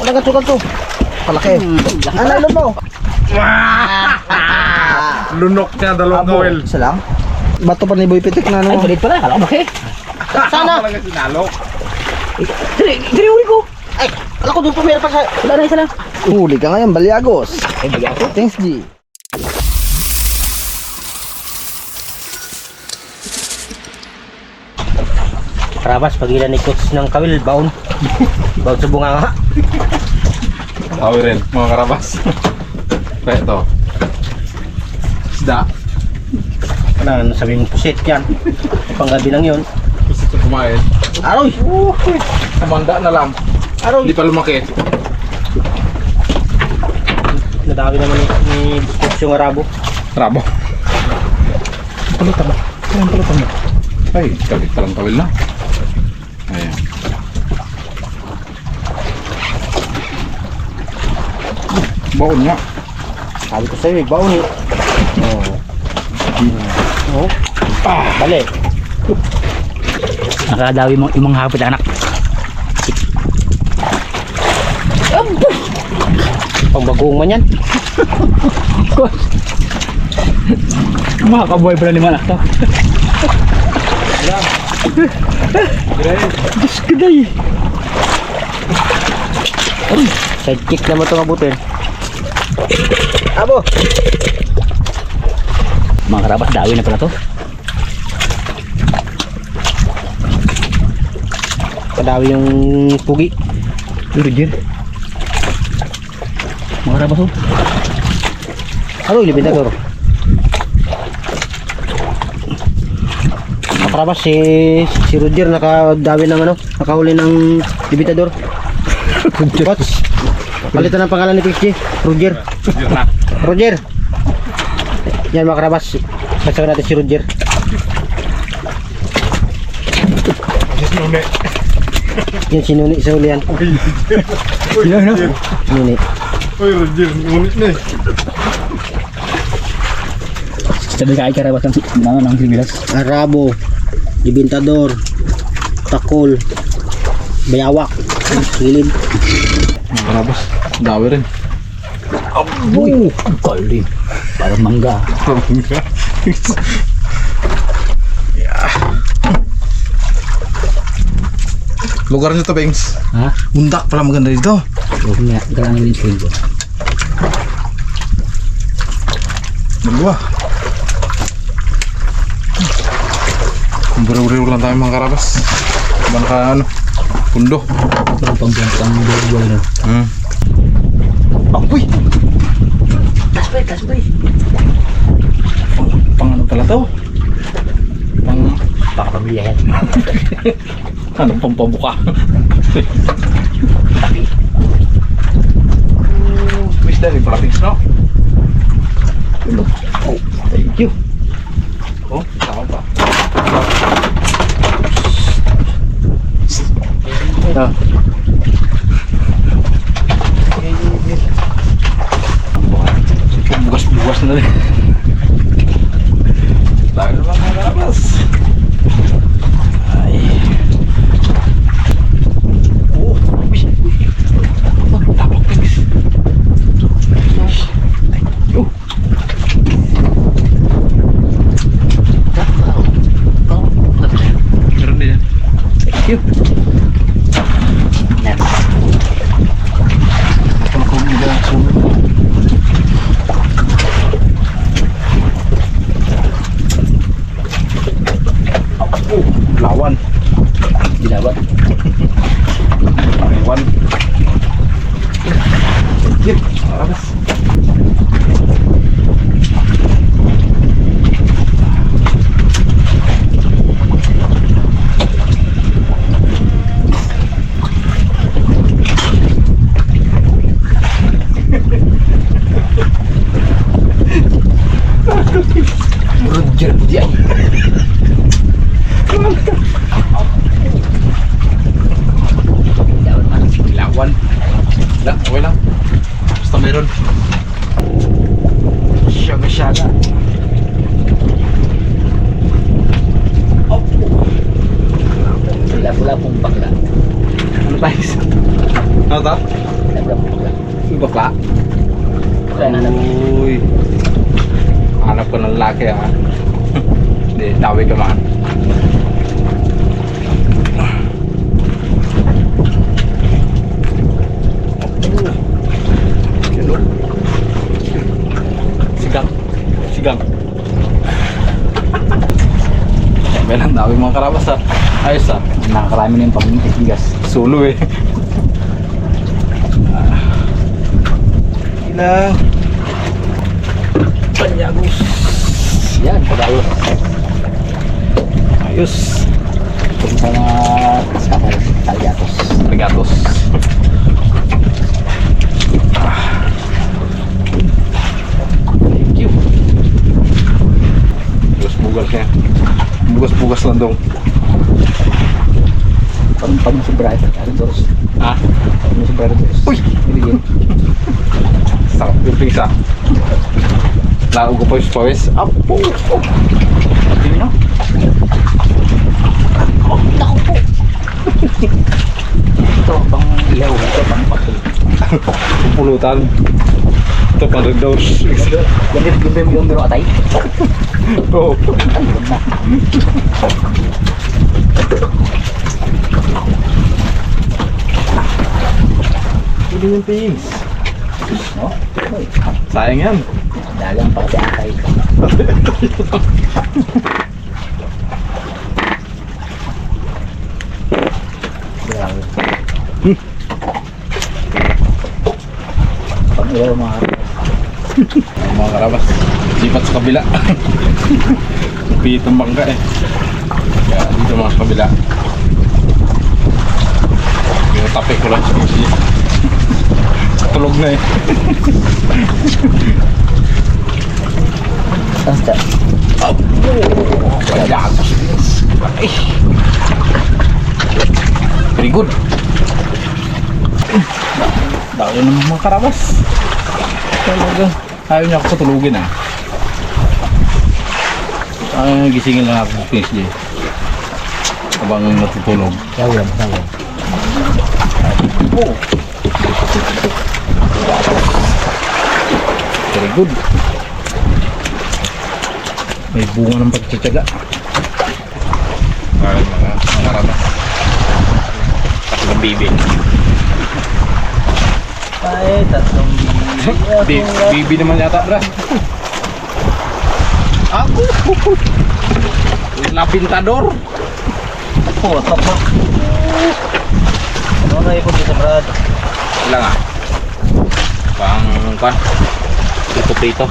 Nagat-sugat to. Kalaki. Ano ilon mo? Lunok niya, dalawang kawil. Isa lang? Bato pa ni Boy Pitik na ano? Ay, balit pala. Kala ko maki. Sana! Talaga sinalo. Diri uli ko. Ay! Alam ko doon pa meron pa sa... Wala na isa lang. Huli ka ngayon, Balyagos. Ay, bagi ako. Thanks, G. Karabas, pagilan ni Coach ng kawil, baon. Baon sa bunga nga. Tawi rin, mga karabas. Kaya ito. Isda. Ano, sabi mong pusit yan. Panggabi lang yun. Gusto ito kumain. Aroy! Kumanda na lang. Aroy! Hindi pa lumaki. Nadawi naman ni Coach yung arabo. Rabo. Pulutan mo. Kailan pulutan mo? Ay, kabit palang kawil na. Ayan. Baon nga. Sabi ko sa'yo, baon eh. Oo. Bali. Nakadawi mo yung mga hapit anak. Pangbagoong man yan. Mga kaboy pala ni Manak to. Diyos ko day. Sidekick naman ito mabutin. Abo! Mga karabas, dawi na pala to. Kadawi yung pugi. Roger. Mga karabas oh. Ano yung libintador? Mga karabas, si Roger nakadawi ng ano, nakahuli ng libintador. Coach, palitan ang pangalan ni Pixie. Roger. Yun na. Roger. Yan mga karabas. Basta natin si Roger. Nune. Yan si Nuni sa ulian. Yan no? Nuni. Uy, Roger, ngunit na eh. Sabi ka ay karabas ng Pilipinas. Arabo, Libintador, Takol, Bayawak, Kilid. Mga karabas, dawi rin. Uy, galing. Parang mangga. Lugar nyo to, Bengs. Ha? Bundak pala maganda dito. Huwag nga, galang yung silbo. Dalawa. Buru-buru lang tayo mga karabas. Kuman ka ano, pundo. Parang pang buwan na. Uy! Kasbay. Pang ano pala to? Baka pamilya yan. Anong pampabuka? Miss Danny, practice no? Oh, thank you. Oh, tama pa. Ah. Bugas-bugas na rin. Tayo naman mga karabas. Ay. Oh, tapak pigis. Oh. Meron din yan. Thank you. Next. Kalau kau muda langsung. Lawan. Dilawan. Lawan. Yep, habis. Roger Budian. Lawan. Lah, okay lang. Basta meron. Syaga-syaga. Pula-pula pong bakla. Ano tayo? Ano ta? Yung bakla. Kaya na namin. Uy. Hanap ko ng lalaki ha. Hindi, tawag ka man. Sigang. Sigang. May lang dami mga karabas ha. Ayos ha. Nakakarami na yung pagbigas. Solo eh. Ilang. Panyagos. Yan, pag-ayos. Ayos. Kung sa mga sakal, talyatos. Regatos. Thank you. Bugas-bugas niya. Bugas-bugas lang dong. Pag masubra ito, Doros. Ah? Pag masubra ito, Doros. Uy! Ibigin. Sakap yung pisa. Lago ko po yung pawis. Apo! Tingin nyo? Naku po. Ito, pang ihaw. Ito, pang pakul. Pulutan. Ito pang red doors. Yung biro atay. Oo. Pwede yung pings. No? Sayang yan. Dagang pa si atay. Grabe. Pag ilaw mga Ang mga karabas. Sipat sa kabila. Pitong bangka eh. Kaya dito mga sa kabila. Pinatapik ko lang sa PC. Tulog na eh. Basta. Panyagos. Ay. Very good. Dahil naman mga karabas. Talaga. Ayaw niya ako patulugin ah. Gisingin lang ako sa PSG. Habang natutulog. Yawan, yawan. Oh. Very good. May bunga ng pagtsatsaga. Mga karabas. Tatlong bibi. Ay, tatlong Bibi naman yata, bra. Ako! Na pintador. po, tapak. Ano na ikot sa Brad? Ilang ah? Pang kan? Prito.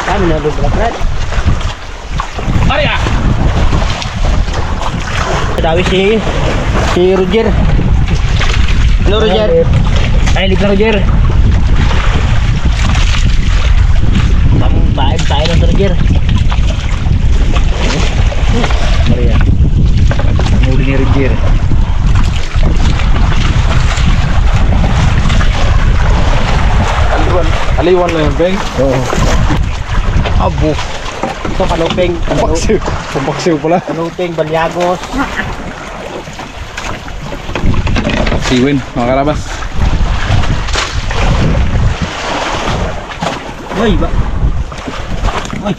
Kami na doon Brad. Ari ah! Dawi si Roger. Hello Roger. Ay, lipat na Roger. Bahay lang sa Roger. Maria. Muli ni Roger. Aliwan lang yung beng. Oo. Abo. Ito kanuping. Pampaksiw pala. Kanuping, Balyagos. Siwin, mga karabas. Uy, ba? Uy.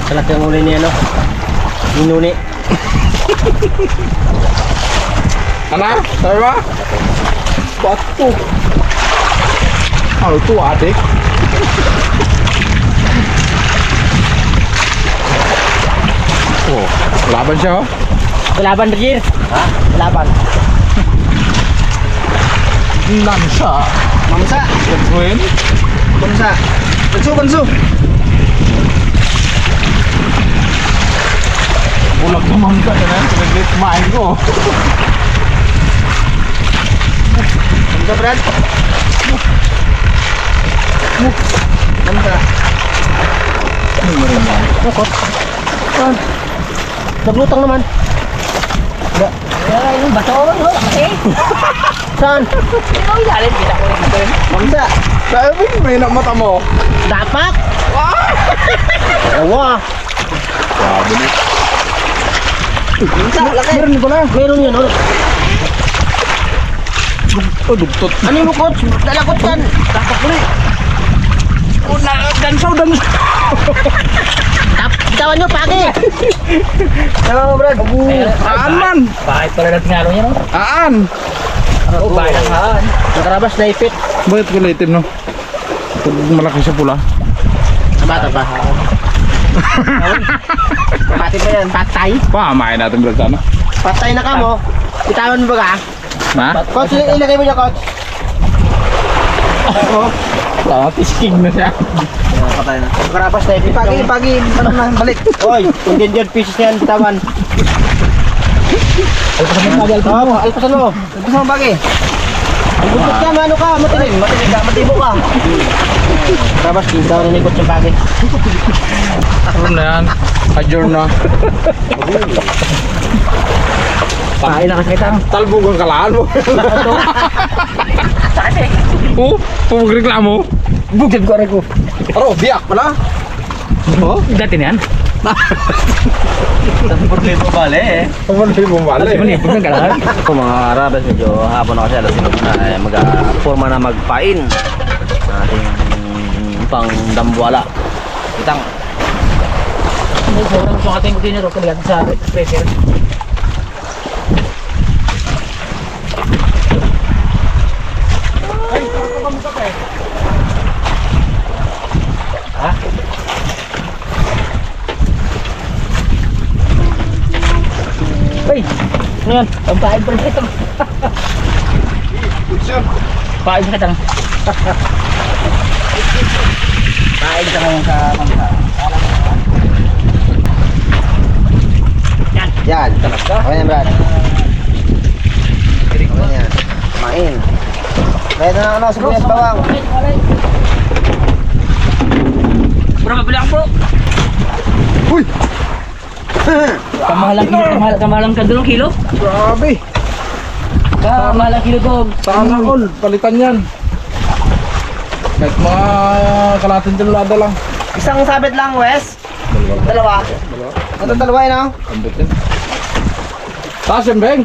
Salat yung uli niya, no? Minuni. Ano? Sabi ba? Bato. Ano to, adik? Oh, laban siya, oh. Laban, Roger. Ha? Laban. Nansa. Mamsa. Gagawin? Mamsa. Banso. Ulag naman ka na yan. Pinaglit kumain ko. Mamsa, Brad. Mamsa. Ano mo rin yan? Nakot. Saan? Naglutang naman. Ay, yung bato ko, no? Saan? Ano yung galit? Kita ko yung doon. Mamsa. Sabi mo, may mata mo. Dapat. Ewa. Sabi mo. Mamsa, laki. Meron pala. Meron yan, oh. Oh, dugtot. Ano mo, coach? Dalakot yan. Tapak mo rin. Oh, dansaw. Tawan nyo, pagi. Tama mo, Brad. Aan man. Bakit pala natin nga niya, no? Aan. Oo, bakit ang haan? Nakarabas na ipit. Bakit ko itim, no? Pag malaki sa pula. Bata pa. Pati pa yan, patay. Pamain natin bro sana. Patay na ka mo. Bitawan mo ba ka? Ha? Coach, ilagay mo niya, coach. Oh. Tama, tisking na siya. Patay na. Nakarabas na ipit. Pagi. Ano na, balik. Oy, endangered pieces na yan, bitawan. Alpasan mo, Oo, alpasan mo. Alpasan mo, pagi. Bukot ka, ano ka, matinig ka, matibo ka. Nakarabas, bitawan na ni coach yung pagi. Ano na yan? Adjourn na. Pahay na kasi kita. Talbog ang kalaan mo. Sakit eh. Oh, pumagreklamo. Bugad ko rin ko. Aro, biyak pala. Oh, Dati na yan. Problema bale eh. paano mo Alas mo mali? niya, bugad ka lang. Kung mga Arabes, medyo hapon na kasi alas 5 na mag-forma na magpain na ating pang dambuala. Itang Hindi, sobrang gusto ating container o kaligat sa pressure. Ay, ano yan? Ang pain pa rin ito. Pain ka lang. Pain ka lang sa pangsa. yan. Okay na, Brad. Okay na yan. Kumain. Kaya na ano, sibuyas bawang. Bro, mabili ako bro. Uy, Kamahalang kilo, kamahalang ka doon kilo. grabe. Kamahalang kilo to. Sana all, palitan yan. Kahit mga kalating tinulada lang. Isang sabit lang, Wes. Dalawa. Ito dalawa yun, oh. Ambot yan. Taas yan, Beng.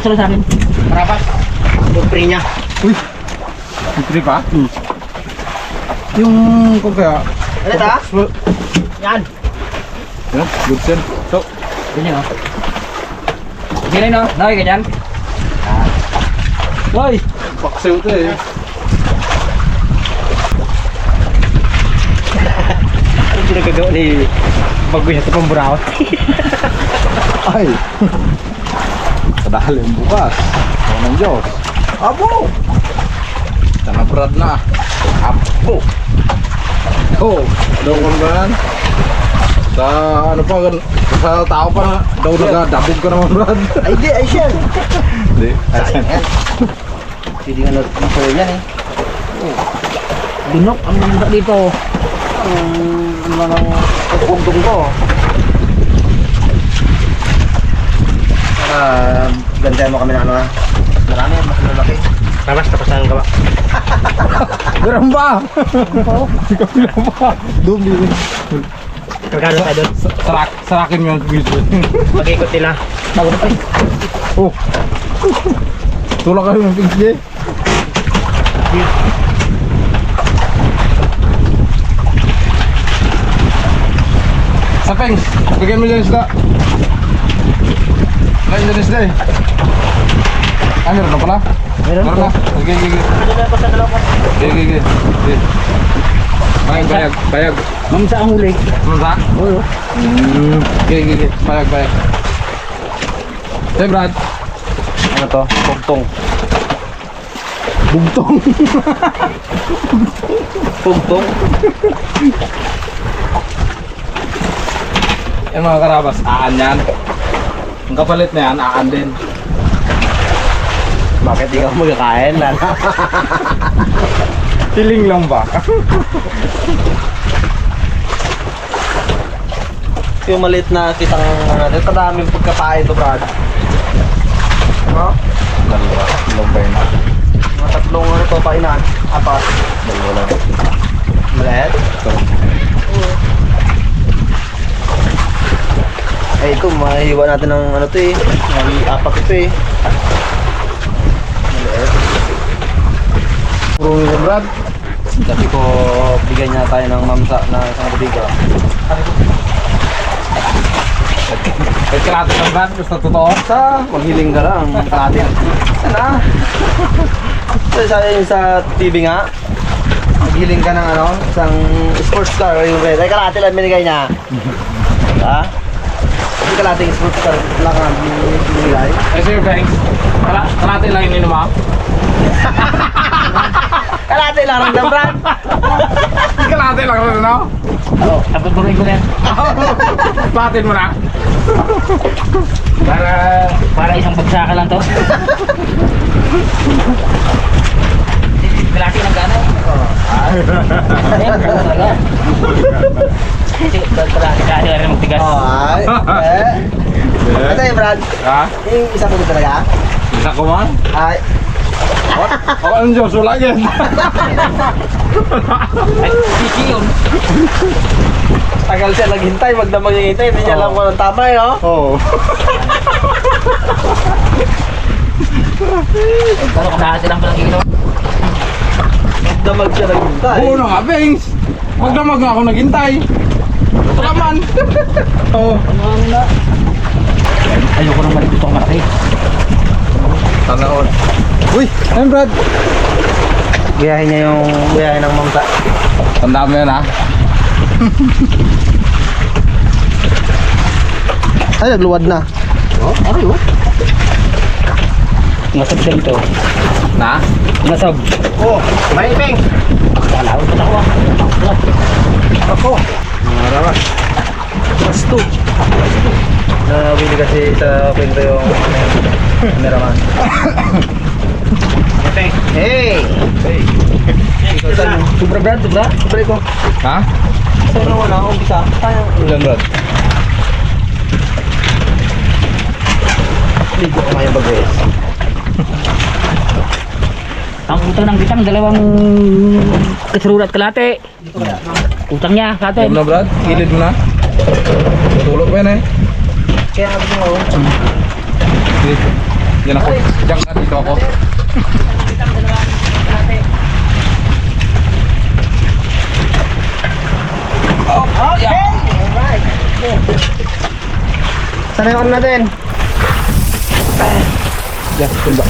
Asal sa akin. Marapas. Yung pre niya. Uy, hindi pa? Yung kung kaya... Ano ito, ah? Yan. Yan, good sen. So, Ganyan o. Ganyan o. Nakay ganyan. Uy, paksiw ito eh. Ang pinagagawa ni Bagoy sa itong burawat. Ay. Kadahal yung bukas. Ako ng Diyos. Abo! Tanabrad na. Apo! Oh, daw ko ba yan? Sa ano pa, sa tao pa na, daw nagadabog ka naman, Brad. Ay, di, ay siya. Hindi, Sayang yan. Pwede nga nag-masoy yan eh. Dunok ang nanda dito. Ang ano nang pagpundong ko. Gandahan mo kami ng ano na. Marami, mas lalaki. Tapos na ang gawa. meron ba? Ikaw meron ba? Dumi. Kargado tayo doon. Sarakin mo yung video. Mag-ikot nila. Bago na pa rin. Oh. Tulak kayo yung PJ. Sa Pengs, bigyan mo dyan isda. Lain dyan isda eh. Ah, meron na pala? Meron Meron na. Okay. Ano na pa sa dalawa? Okay. Bayag. Ma'am sa ang huli. Ano ba? Oo. Okay. Bayag. Hey Brad. Ano to? Pugtong. Bugtong. Pugtong? Yan mga karabas, aan yan. Ang kapalit na yan, aan din. Bakit di ka magkakain? Tiling lang ba? Yung maliit na kitang natin, kadaming pagkapain to, Brad. Ano? Dalawa, lobay na. Mga tatlong ano to, painan. Apat. Dalawa lang. Maliit? Ay, ito, mahiwa natin ng ano to eh. Apat ito eh. Puro ni Brad. Sabi ko, bigyan niya tayo ng mamsa na isang budiga. May kalate ng Brad, gusto totoo. Sa, maghiling ka lang, kalate. Sana. Sabi sa TV nga, maghiling ka ng ano, isang sports car yung red. Ay, kalate lang binigay niya. Ha? Hindi kalate yung sports car lang ang binigay. Eh sir, thanks. Kalate lang yun mo. Kalate lang rin ng brand. Kalate lang rin, no? Taputuloy ko na yan. Batin mo na. Para isang bagsaka lang to. Malaki ng gana. Ayan, talaga. Malaki kaya rin magtigas. Ay, ito yung brand. Ha? Yung isa po talaga. Isa ko man? Ay, Ako ang Diyos, wala yan. Ay, sisi yun. tagal siya naghintay, magdamag yung hintay, hindi niya alam kung anong tama eh, no? Oo. Pero kung lahat silang palang kilo. Magdamag siya naghintay. Oo na nga, Bengs. Magdamag nga ako naghintay. Ito naman. Oo. Ayoko nang mali, gusto ko malaki. Tanaon. Uy, ayun Brad. Biyahe niya yung biyahe ng mamsa. Tandaan mo yan, ha? Ay, nagluwad na. Oh, ano yun? Nasab siya dito. Na? Nasab. Oh, may iping. Wala, utot ako ah. Ako. Mga ramas. Basto. Nabili kasi sa kwento yung cameraman. Hey! Hey! Sobra Brad, sobra. Sobre ko. Ha? Saan na wala akong bisa? Sayang. Ilan, Brad? Ligo ko ngayon bagay. Ang utang ng bitang, dalawang kasarulat kalate. Utang niya sa Ilan atin. na, Brad? Gilid mo na. Tulog pa yan, eh. Kaya nga gusto mo. Gilid. Diyan ako. Diyan ka, dito ako. Okay! Alright. Sana yung ano natin? Diyan, tulba.